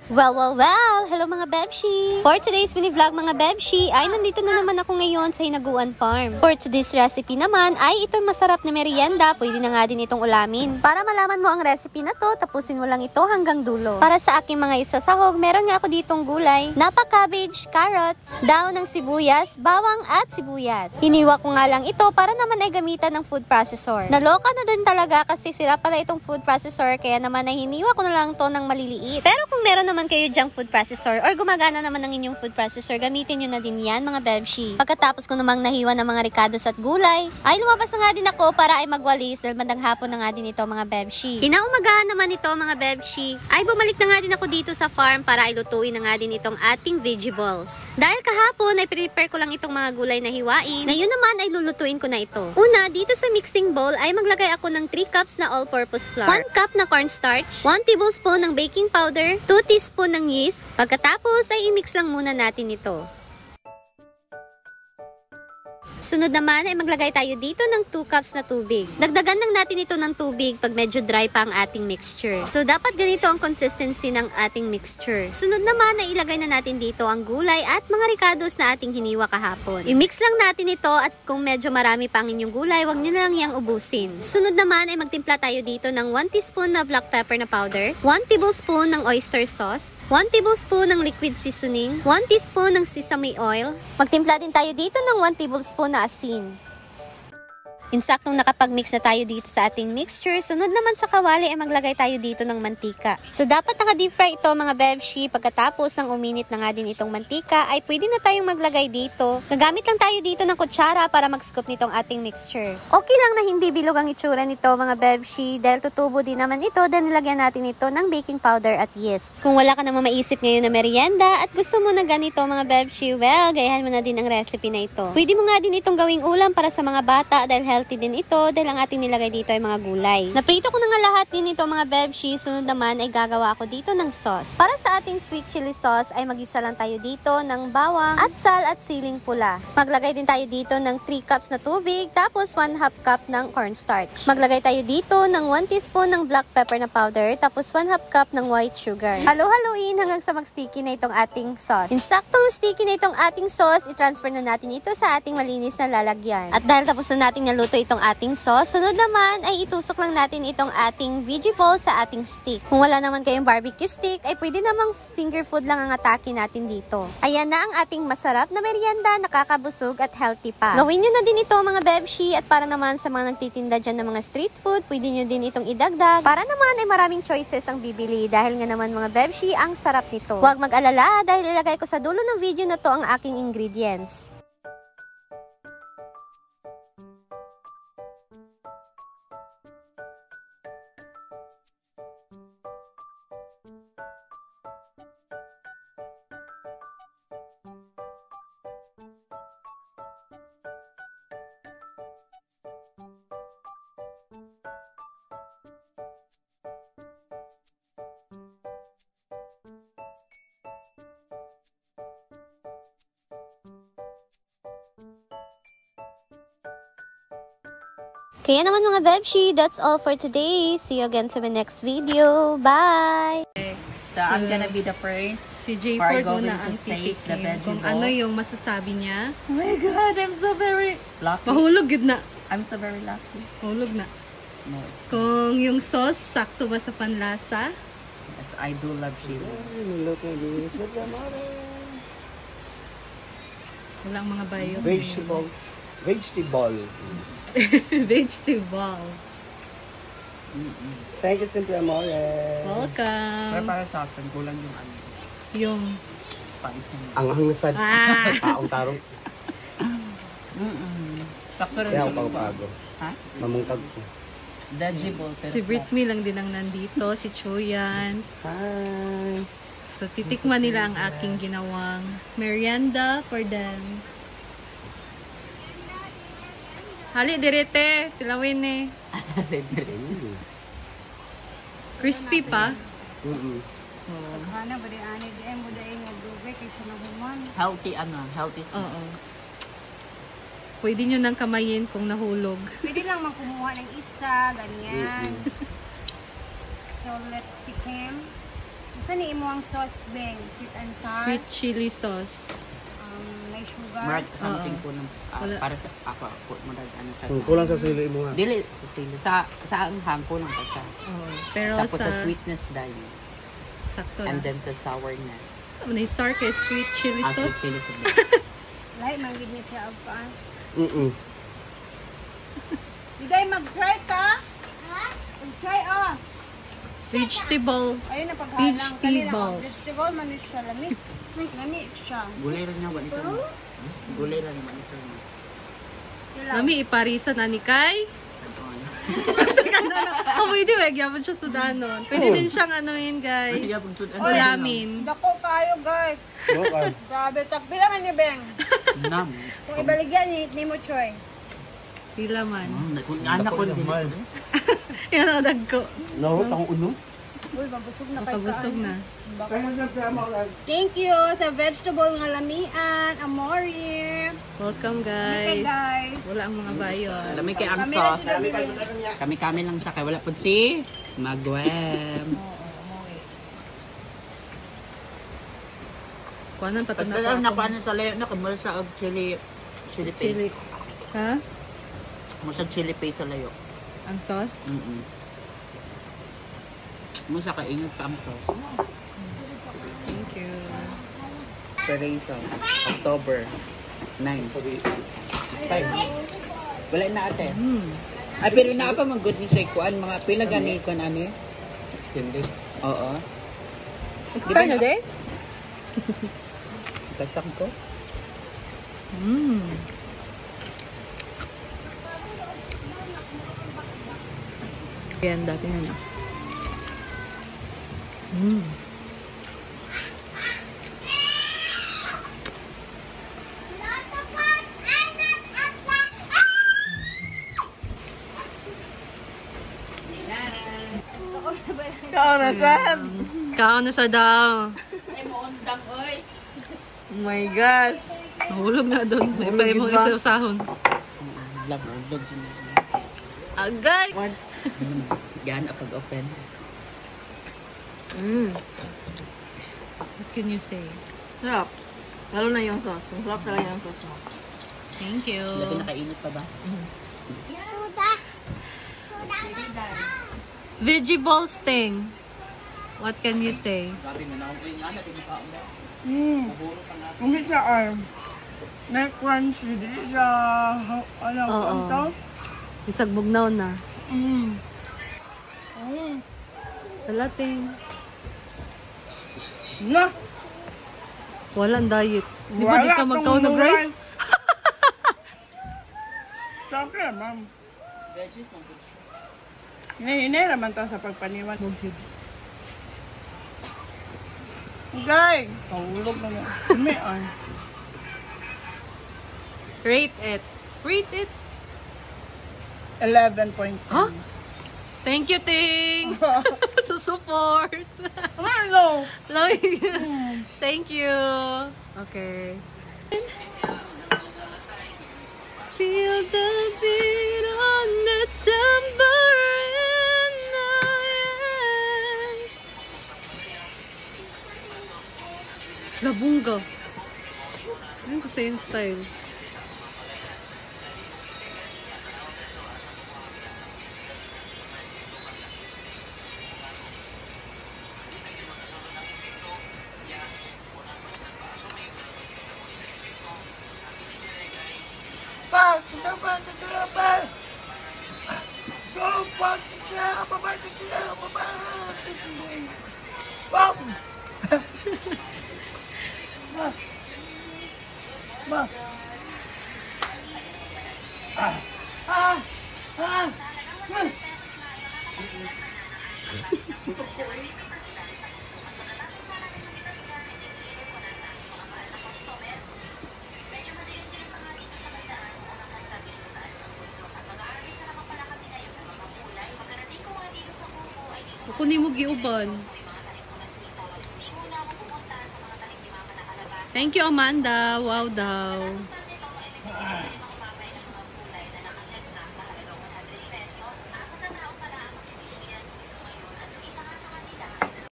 Well! Hello mga Bebshi! For today's mini vlog mga Bebshi, ay nandito na naman ako ngayon sa Hinaguan Farm. For today's recipe naman ay itong masarap na merienda, pwede na nga din itong ulamin. Para malaman mo ang recipe na to, tapusin mo lang ito hanggang dulo. Para sa aking mga isasahog, meron nga ako ditong gulay, cabbage, carrots, daon ng sibuyas, bawang at sibuyas. Hiniwa ko nga lang ito para naman ay gamitan ng food processor. Naloka na din talaga kasi sira pala itong food processor, kaya naman ay hiniwa ko na lang to ng maliliit. Pero kung meron naman kayo dyang food processor or gumagana naman ng inyong food processor, gamitin nyo na din yan mga Bebshi. Pagkatapos ko namang nahiwa ng mga ricados at gulay, ay lumabas na nga din ako para ay magwalis dahil bandang hapon na nga din ito mga Bebshi. Kinaumagahan naman ito mga Bebshi, ay bumalik na nga din ako dito sa farm para ay lutuin na nga din itong ating vegetables. Dahil kahapon ay prepare ko lang itong mga gulay na hiwain, ngayon naman ay lulutuin ko na ito. Una, dito sa mixing bowl ay maglagay ako ng 3 cups na all-purpose flour, 1 cup na cornstarch, 1 tablespoon ng baking powder, 2 teaspoon ng yeast. Pagkatapos ay i-mix lang muna natin ito. Sunod naman ay maglagay tayo dito ng 2 cups na tubig. Dagdagan lang natin ito ng tubig pag medyo dry pa ang ating mixture. So dapat ganito ang consistency ng ating mixture. Sunod naman ay ilagay na natin dito ang gulay at mga ricados na ating hiniwa kahapon. I-mix lang natin ito at kung medyo marami pa ang inyong gulay, huwag nyo na lang yang ubusin. Sunod naman ay magtimpla tayo dito ng 1 teaspoon na black pepper na powder, 1 tablespoon ng oyster sauce, 1 tablespoon ng liquid seasoning, 1 teaspoon ng sesame oil. Magtimpla din tayo dito ng 1 tablespoon na asin. Insaktong nakapag-mix na tayo dito sa ating mixture, sunod naman sa kawali ay maglagay tayo dito ng mantika. So dapat naka-deep fry ito mga Bebshi. Pagkatapos ng uminit na nga din itong mantika ay pwede na tayong maglagay dito. Gagamit lang tayo dito ng kutsara para mag-scoop nitong ating mixture. Okay lang na hindi bilog ang itsura nito mga Bebshi dahil tutubo din naman ito dahil nilagyan natin ito ng baking powder at yeast. Kung wala ka naman maisip ngayon na merienda at gusto mo na ganito mga Bebshi, well, gayahan mo na din ang recipe na ito. Pwede mo nga din itong gawing ulam para sa mga bata dahil healthy din ito dahil ang ating nilagay dito ay mga gulay. Naprito ko na nga lahat din ito mga Bebshi. Sunod naman ay gagawa ako dito ng sauce. Para sa ating sweet chili sauce ay mag-isa lang tayo dito ng bawang at sal at siling pula. Maglagay din tayo dito ng 3 cups na tubig tapos 1/2 cup ng cornstarch. Maglagay tayo dito ng 1 teaspoon ng black pepper na powder tapos 1/2 cup ng white sugar. Halo-haloin hanggang sa mag-sticky na itong ating sauce. Insaktong sticky na itong ating sauce, i-transfer na natin ito sa ating malinis na lalagyan. At dahil tapos na natin naluto itong ating sauce, sunod naman ay itusok lang natin itong ating vegetable sa ating stick. Kung wala naman kayong barbecue stick, ay pwede namang finger food lang ang atake natin dito. Ayan na ang ating masarap na merienda, nakakabusog at healthy pa. Gawin nyo na din ito mga Bebshi at para naman sa mga nagtitinda dyan ng mga street food, pwede nyo din itong idagdag. Para naman ay maraming choices ang bibili dahil nga naman mga Bebshi, ang sarap nito. Huwag mag-alala dahil ilagay ko sa dulo ng video na to ang aking ingredients. Kaya naman mga Bebshi, that's all for today. See you again to my next video. Bye! So, I'm gonna be the first. Si J. Ford muna ang titikim kung ano yung masasabi niya. Oh my God, I'm so very lucky. Mahulog yun na. I'm so very lucky. Mahulog na. No, Kung yung sauce, sakto ba sa panlasa? yes, I do love chili. Walang mga bayo. Vegetables. Vegetable. Vegetable. Thank you, Simple Amore. Pero Welcome. para sa akin, kulang yung ano, Yung... spicy. Ang hangasad. Ah! Taong tarong. Sakto rin Kaya siya. ako pagpago. Ha? Mamungkag ko. Vegetable. pero Si Britney lang din ang nandito. Si Chuyans. Hi. So, titikman nila ang aking ginawang merienda for them. Hali, direte. Tilawin eh. Crispy pa. Hana ba di ani di mo dai nga dugay kay sinabuman. Healthy healthy snack. Oo. Pwede nyo nang kamayin kung nahulog. Pwede lang man kumuha ng isa, ganyan. So let's pick him. Saan ni imo ang sauce, Beng? Sweet and sour? Sweet chili sauce. May sugar? Mark, something Oo. po ng, Wala. para sa ako, mo ano sa Kulang sa sili mo nga. Dili sa sili. Sa anghang kulang pa siya. Oh, pero Tapos sa sweetness dahil. sakto And lang. then sa sourness. Ano yung sour kay sweet chili Ang sweet sauce? chili sa Lahat, manggid niya siya ang paan. Digay, mag-try ka? Mag-try, Vegetable. Ayun na paghalang. Vegetables. Vegetable, manis siya. Lami siya. Gulay rin niya, wala ito. Gulay rin niya, ito. Nami iparisan ani kay. Oh, pwede magyapon siya sudanon. Pwede din siyang anoin, guys. Ulamin. Dako kayo, guys. Grabe, takbilangan ni Beng. Nam. Kung ibaligyan ni mo, Choy. Pila man. Kung anak ko din. Yan ang dagko. Nawat ang uno. Uy, mabusog na kayo. Makabusog na. Thank you sa vegetable nga lamian, Amori. Welcome, Okay, guys. guys. Wala ang mga bayon. Alam mo kay ang Kami sauce. na dito. Kami lang sa kay. Wala po si Magwem. Kuanan pa ito na Pagdalang po na ako. paano sa layo na kamula sa og chili Chili. paste. Ha? Mo sa chili paste sa layo. Ang sauce? Mo sa kaingat pa ang sauce. Thank you. Preparation. October 9. Spice. Wala na ate. Ay, pero na pa mag good ni siya kuan mga pila gani kuan ani. Extended. Oo. Expire na din? Tatak ko. Yan, dati na. Kaon na sa daw. Ay mo undang oy. Oh my gosh. Mahulog na doon. May pa yung mga isa-usahon. Love dog sila. Agay! Yan pag open. What can you say? Sarap. Lalo na yung sauce. Masarap talaga yung sauce mo. Thank you. Dati nakainit pa ba? Vegetable sting. What can you say? Hindi siya arm. Na-crunchy. Hindi siya, ano, Oo. kanto. Bisag bugnaw na. Salating. Na! Walang diet. Di ba di ka tong magkaon ng rice? rice. Sakra, ma'am. Veggies mo. Hinahinay naman to sa pagpaniwan. Guys! Kahulog na nga. Kumian. Rate it. Rate it. 11.2. Huh? Thank you, Ting! Sa support! Hello! Thank you! Okay. Feel the beat on the tambourine. Labungga. Ano ko sa yung style? Ako ni mo giuban. Thank you, Amanda. Wow daw.